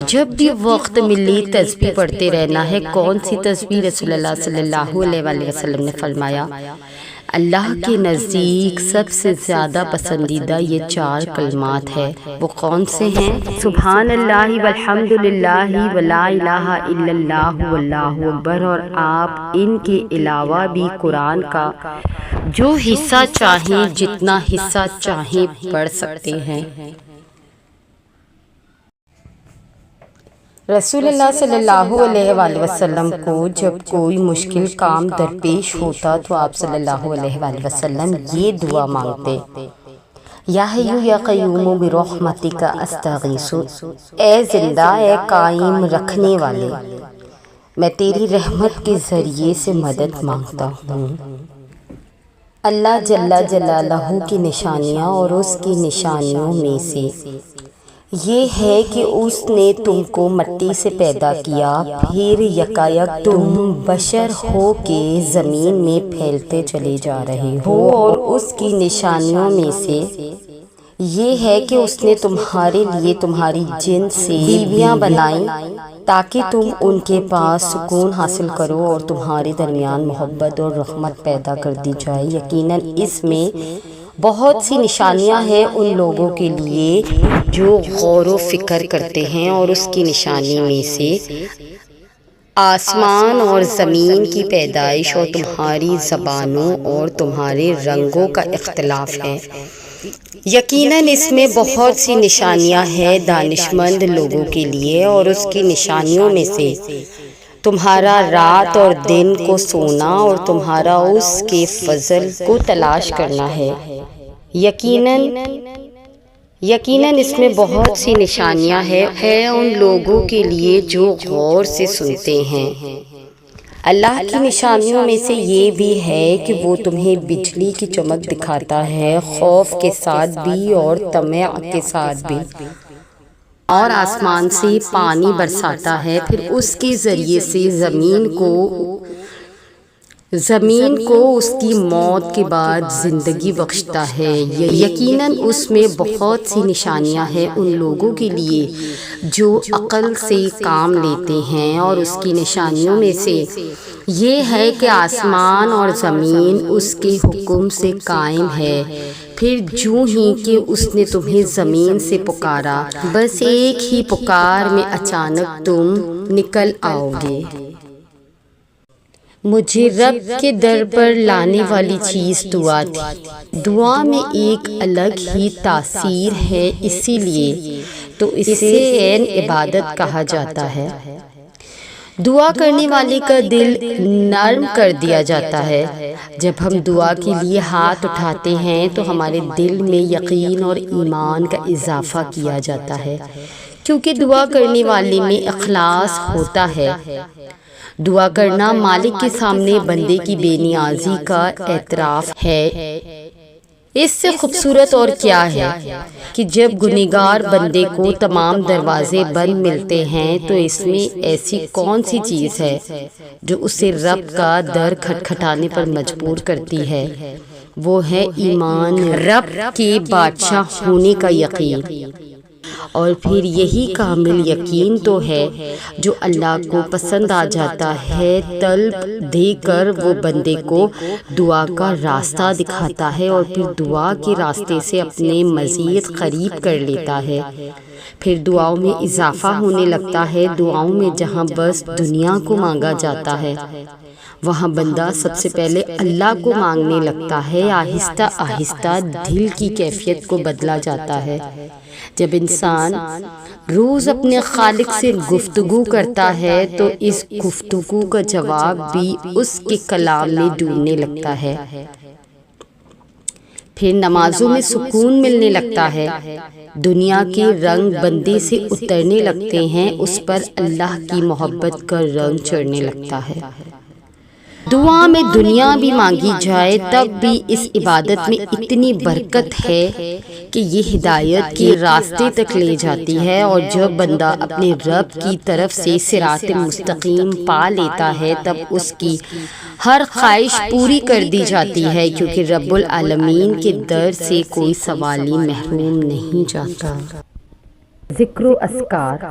جب بھی وقت ملی تسبیح پڑھتے رہنا ہے۔ کون سی تسبیح؟ رسول اللہ صلی اللہ علیہ وآلہ وسلم نے فرمایا اللہ کے نزدیک سب سے زیادہ پسندیدہ یہ 4 کلمات ہیں۔ وہ کون سے ہیں؟ سبحان اللہ والحمد للہ ولا الہ الا اللہ واللہ اکبر۔ اور آپ ان کے علاوہ بھی قرآن کا جو حصہ چاہیں، جتنا حصہ چاہیں پڑھ سکتے ہیں۔ رسول اللہ صلی اللہ علیہ وآلہ وسلم کو جب کوئی مشکل کام درپیش ہوتا تو آپ صلی اللہ علیہ وآلہ وسلم یہ دعا مانگتے، یا حی یا قیوم برحمتک استغیث، اے زندہ اے قائم رکھنے والے، میں تیری رحمت کے ذریعے سے مدد مانگتا ہوں۔ اللہ جل جلالہ کی نشانیاں اور اس کی نشانیوں میں سے یہ ہے کہ اس نے تم کو مٹی سے پیدا کیا، پھر یکایک تم بشر ہو کے زمین میں پھیلتے چلے جا رہے ہو۔ اور اس کی نشانیوں میں سے یہ ہے کہ اس نے تمہارے لیے تمہاری جن سے بیویاں بنائیں تاکہ تم ان کے پاس سکون حاصل کرو اور تمہارے درمیان محبت اور رحمت پیدا کر دی جائے۔ یقیناً اس میں بہت سی نشانیاں ہیں ان لوگوں کے لیے جو غور و فکر کرتے ہیں۔ اور اس کی نشانی میں سے آسمان اور زمین کی پیدائش اور تمہاری زبانوں اور تمہارے رنگوں کا اختلاف ہے۔ یقیناً اس میں بہت سی نشانیاں ہیں دانشمند لوگوں کے لیے۔ اور اس کی نشانیوں میں سے تمہارا رات اور دن کو سونا اور تمہارا اس کے فضل کو تلاش کرنا ہے۔ یقیناً اس میں بہت سی نشانیاں ہیں ان لوگوں کے لیے جو غور سے سنتے ہیں۔ اللہ کی نشانیوں میں سے یہ بھی ہے کہ وہ تمہیں بجلی کی چمک دکھاتا ہے، خوف کے ساتھ بھی اور طمع کے ساتھ بھی، اور آسمان سے پانی برساتا ہے، پھر اس کے ذریعے سے زمین کو اس کی موت کے بعد زندگی بخشتا ہے۔ یقیناً اس میں بہت سی نشانیاں ہیں ان لوگوں کے لیے جو عقل سے کام لیتے ہیں۔ اور اس کی نشانیوں میں سے یہ ہے کہ آسمان اور زمین اس کے حکم سے قائم ہے، پھر جوں ہی کہ اس نے تمہیں زمین سے پکارا، بس ایک ہی پکار میں اچانک تم نکل آؤ گے۔ مجھے رب کے در پر لانے والی چیز دعا تھی۔ دعا میں ایک الگ ہی تاثیر ہے، اسی لیے تو اسے عین عبادت کہا جاتا ہے۔ دعا کرنے والے کا دل نرم کر دیا جاتا ہے۔ جب ہم دعا کے لیے ہاتھ اٹھاتے ہیں تو ہمارے دل میں یقین اور ایمان کا اضافہ کیا جاتا ہے، کیونکہ دعا کرنے والے میں اخلاص ہوتا ہے۔ دعا کرنا مالک کے سامنے بندے کی بے نیازی کا اعتراف ہے۔ اس سے خوبصورت اور کیا ہے کہ جب گنہگار بندے کو تمام دروازے بند ملتے ہیں تو اس میں ایسی کون سی چیز ہے جو اسے رب کا در کھٹکھٹانے پر مجبور کرتی ہے؟ وہ ہے ایمان، رب کے بادشاہ ہونے کا یقین۔ اور پھر یہی کامل یقین تو ہے جو اللہ کو پسند آ جاتا ہے، طلب دے کر وہ بندے کو دعا کا راستہ دکھاتا ہے اور پھر دعا کے راستے سے اپنے مزید قریب کر لیتا ہے۔ پھر دعاؤں میں اضافہ ہونے لگتا ہے۔ دعاؤں میں جہاں بس دنیا کو مانگا جاتا ہے وہاں بندہ سب سے پہلے اللہ کو مانگنے لگتا ہے۔ آہستہ آہستہ دل کی کیفیت کو بدلا جاتا ہے۔ جب انسان روز اپنے خالق سے گفتگو کرتا ہے تو اس گفتگو کا جواب بھی اس کے کلام میں ڈھونڈنے لگتا ہے۔ پھر نمازوں میں سکون ملنے لگتا ہے، دنیا کے رنگ بندی سے اترنے لگتے ہیں، اس پر اللہ کی محبت کا رنگ چڑھنے لگتا ہے۔ دعا میں دنیا بھی مانگی جائے تب بھی اس عبادت میں اتنی برکت ہے کہ یہ ہدایت کے راستے تک لے جاتی ہے، اور جب بندہ اپنے رب کی طرف سے صراط مستقیم پا لیتا ہے تب اس کی ہر خواہش پوری کر دی جاتی ہے، کیونکہ رب العالمین کے در سے کوئی سوالی محروم نہیں جاتا۔ ذکر و اذکار۔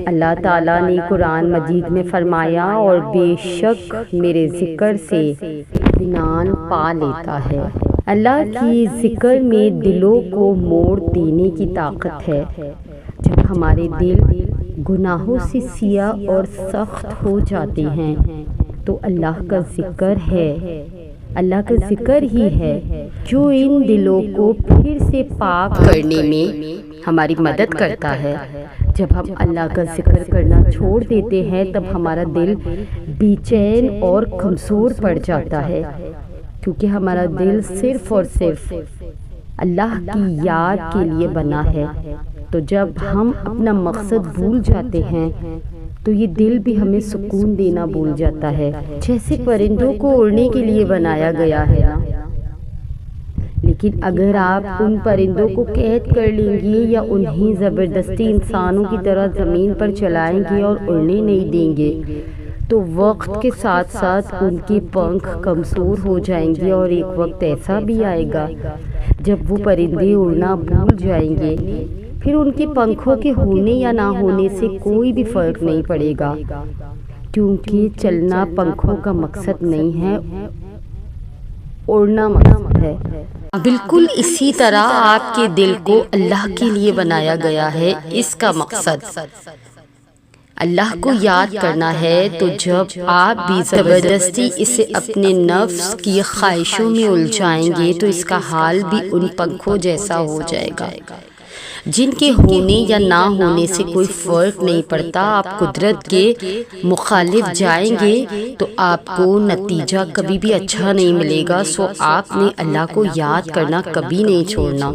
اللہ تعالیٰ نے قرآن مجید میں فرمایا، اور بے شک میرے ذکر سے اطمینان پا لیتا ہے۔ اللہ کی ذکر میں دلوں کو موڑ دینے کی طاقت ہے۔ جب ہمارے دل گناہوں سے سیاہ اور سخت ہو جاتے ہیں تو اللہ کا ذکر ہے، اللہ کا ذکر ہی ہے جو ان دلوں کو پھر سے پاک کرنے میں ہماری مدد کرتا ہے۔ جب ہم اللہ کا ذکر کرنا چھوڑ دیتے ہیں تب ہمارا دل بے چین اور کمزور پڑ جاتا ہے، کیونکہ ہمارا دل صرف اور صرف اللہ کی یاد کے لیے بنا ہے۔ تو جب ہم اپنا مقصد بھول جاتے ہیں تو یہ دل بھی ہمیں سکون دینا بھول جاتا ہے۔ جیسے پرندوں کو اڑنے کے لیے بنایا گیا ہے نا، لیکن اگر آپ ان پرندوں کو قید کر لیں گے یا انہیں زبردستی انسانوں کی طرح زمین پر چلائیں گے اور اڑنے نہیں دیں گے تو وقت کے ساتھ ساتھ ان کے پنکھ کمزور ہو جائیں گے، اور ایک وقت ایسا بھی آئے گا جب وہ پرندے اڑنا بھول جائیں گے، پھر ان کے پنکھوں کے ہونے یا نہ ہونے سے کوئی بھی فرق نہیں پڑے گا، کیونکہ چلنا پنکھوں کا مقصد نہیں ہے، اڑنا مقصد ہے۔ بالکل اسی طرح آپ کے دل کو اللہ کے لیے بنایا گیا ہے۔ اس کا مقصد اللہ کو یاد کرنا ہے، تو جب آپ بھی زبردستی اسے اپنے نفس کی خواہشوں میں الجھائیں گے تو اس کا حال بھی ان پنکھوں جیسا ہو جائے گا جن کے ہونے یا نہ ہونے سے کوئی فرق نہیں پڑتا۔ آپ قدرت کے مخالف جائیں گے تو آپ کو نتیجہ کبھی بھی اچھا نہیں ملے گا۔ سو آپ نے اللہ کو یاد کرنا کبھی نہیں چھوڑنا۔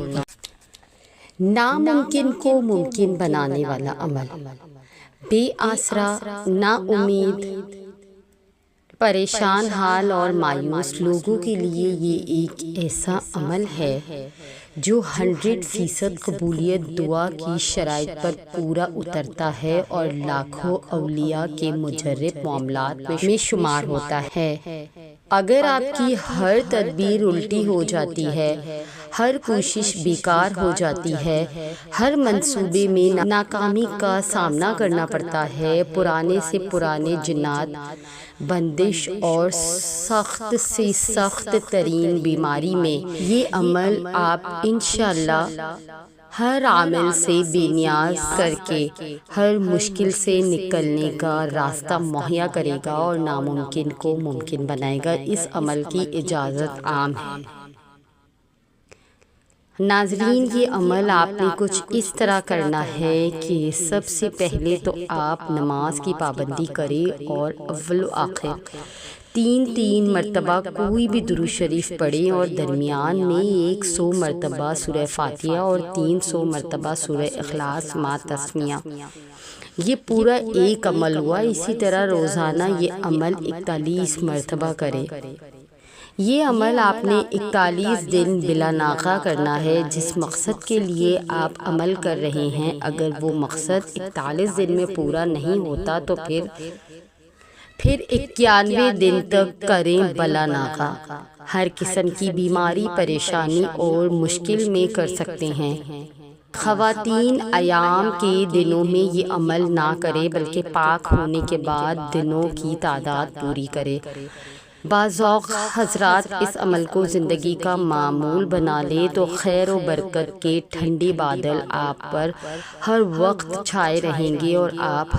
ناممکن کو ممکن بنانے والا عمل۔ بے آسرا، نا امید، پریشان حال اور مایوس لوگوں کے لیے یہ ایک ایسا عمل ہے جو 100% قبولیت دعا کی شرائط پر پورا اترتا ہے اور لاکھوں اولیاء کے مجرب معاملات میں شمار ہوتا ہے۔ اگر آپ کی ہر تدبیر الٹی ہو جاتی ہے، ہر کوشش بیکار ہو جاتی ہے، ہر منصوبے میں ناکامی کا سامنا کرنا پڑتا ہے، پرانے سے پرانے جنات، بندش اور سخت سے سخت ترین بیماری میں یہ عمل آپ انشاءاللہ ہر عامل سے بے نیاز کر کے ہر مشکل سے نکلنے کا راستہ مہیا کرے گا اور ناممکن کو ممکن بنائے گا۔ اس عمل کی اجازت عام ہے۔ ناظرین، یہ عمل آپ نے کچھ اس طرح کرنا ہے کہ سب سے پہلے تو آپ نماز کی پابندی کریں اور اول و آخر 3 مرتبہ کوئی بھی درود شریف پڑھیں اور درمیان میں 100 مرتبہ سورہ فاتحہ اور 300 مرتبہ سورہ اخلاص مع تسمیہ۔ یہ پورا ایک عمل ہوا۔ اسی طرح روزانہ یہ عمل 41 مرتبہ کریں۔ یہ عمل آپ نے 41 دن بلا ناغہ کرنا ہے۔ جس مقصد کے لیے آپ عمل کر رہے ہیں، اگر وہ مقصد 41 دن میں پورا نہیں ہوتا تو پھر 91 دن تک کریں بلا ناغہ۔ ہر قسم کی بیماری، پریشانی اور مشکل میں کر سکتے ہیں۔ خواتین ایام کے دنوں میں یہ عمل نہ کرے بلکہ پاک ہونے کے بعد دنوں کی تعداد پوری کرے۔ بعض اوقات حضرات اس عمل کو زندگی کا معمول بنا لے تو خیر و برکت کے ٹھنڈے بادل آپ پر ہر وقت چھائے رہیں گے اور آپ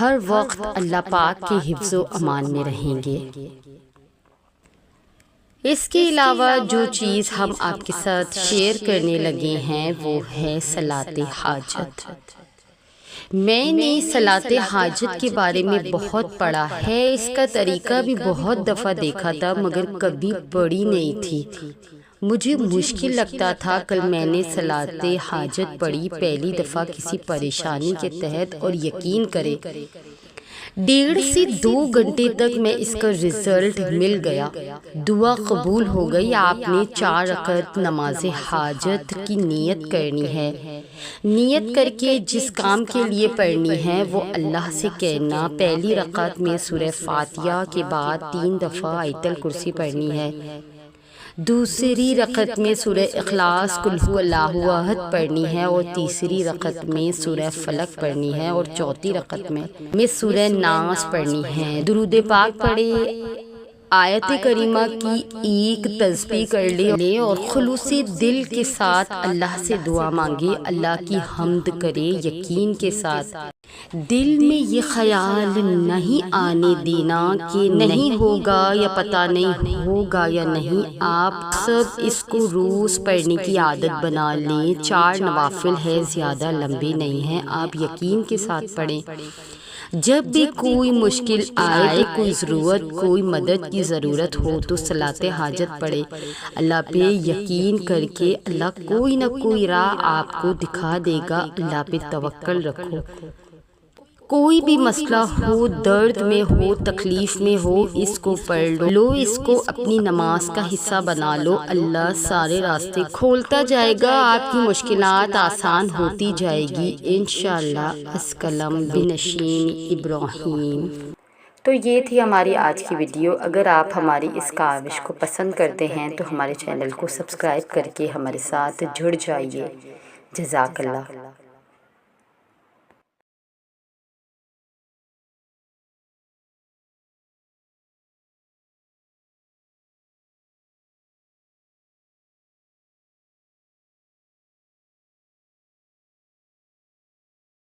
ہر وقت اللہ پاک کے حفظ و امان میں رہیں گے۔ اس کے علاوہ جو چیز ہم آپ کے ساتھ شیئر کرنے لگے ہیں وہ ہے صلاۃ حاجت۔ میں نے صلاۃ حاجت کے بارے میں بہت پڑھا ہے، اس کا طریقہ بھی بہت دفعہ دیکھا تھا مگر کبھی پڑھی نہیں تھی۔ مجھے مشکل لگتا تھا۔ کل میں نے صلاۃ حاجت پڑھی پہلی دفعہ کسی پریشانی کے تحت، اور یقین کرے 1.5 سے 2 گھنٹے تک میں اس کا رزلٹ مل گیا، دعا قبول ہو گئی۔ آپ نے 4 رکعت نماز حاجت کی نیت کرنی ہے۔ نیت کر کے جس کام کے لیے پڑھنی ہے وہ اللہ سے کہنا۔ پہلی رکعت میں سورہ فاتحہ کے بعد 3 دفعہ آیت الکرسی پڑھنی ہے۔ دوسری رکعت میں سورہ اخلاص قل هو اللہ احد پڑھنی ہے اور تیسری رکعت میں سورہ فلق پڑھنی ہے اور چوتھی رکعت میں سورہ ناس پڑھنی ہے۔ درود پاک پڑھے، آیت کریمہ کی ایک تسبیح کر لے اور خلوصی دل کے ساتھ اللہ سے دعا مانگے، اللہ کی حمد کرے، یقین کے ساتھ دل میں یہ خیال نہیں آنے دینا کہ نہیں ہوگا یا پتہ نہیں ہوگا یا نہیں۔ آپ سب اس کو روز پڑھنے کی عادت بنا لیں۔ 4 نوافل ہے، زیادہ لمبے نہیں ہیں، آپ یقین کے ساتھ پڑھیں۔ جب بھی کوئی مشکل آئے، کوئی ضرورت، کوئی مدد کی ضرورت ہو تو صلاۃ حاجت پڑھے، اللہ پہ یقین کر کے اللہ کوئی نہ کوئی راہ آپ کو دکھا دے گا۔ اللہ پہ توکل رکھو، کوئی بھی مسئلہ ہو، درد میں ہو، تکلیف میں ہو، اس کو پڑھ لو، اس کو اپنی نماز کا حصہ بنا لو، اللہ سارے راستے کھولتا جائے گا، آپ کی مشکلات آسان ہوتی جائے گی انشاءاللہ۔ اسکلم بنشین ابراہیم۔ تو یہ تھی ہماری آج کی ویڈیو۔ اگر آپ ہماری اس کاوش کو پسند کرتے ہیں تو ہمارے چینل کو سبسکرائب کر کے ہمارے ساتھ جڑ جائیے۔ جزاک اللہ۔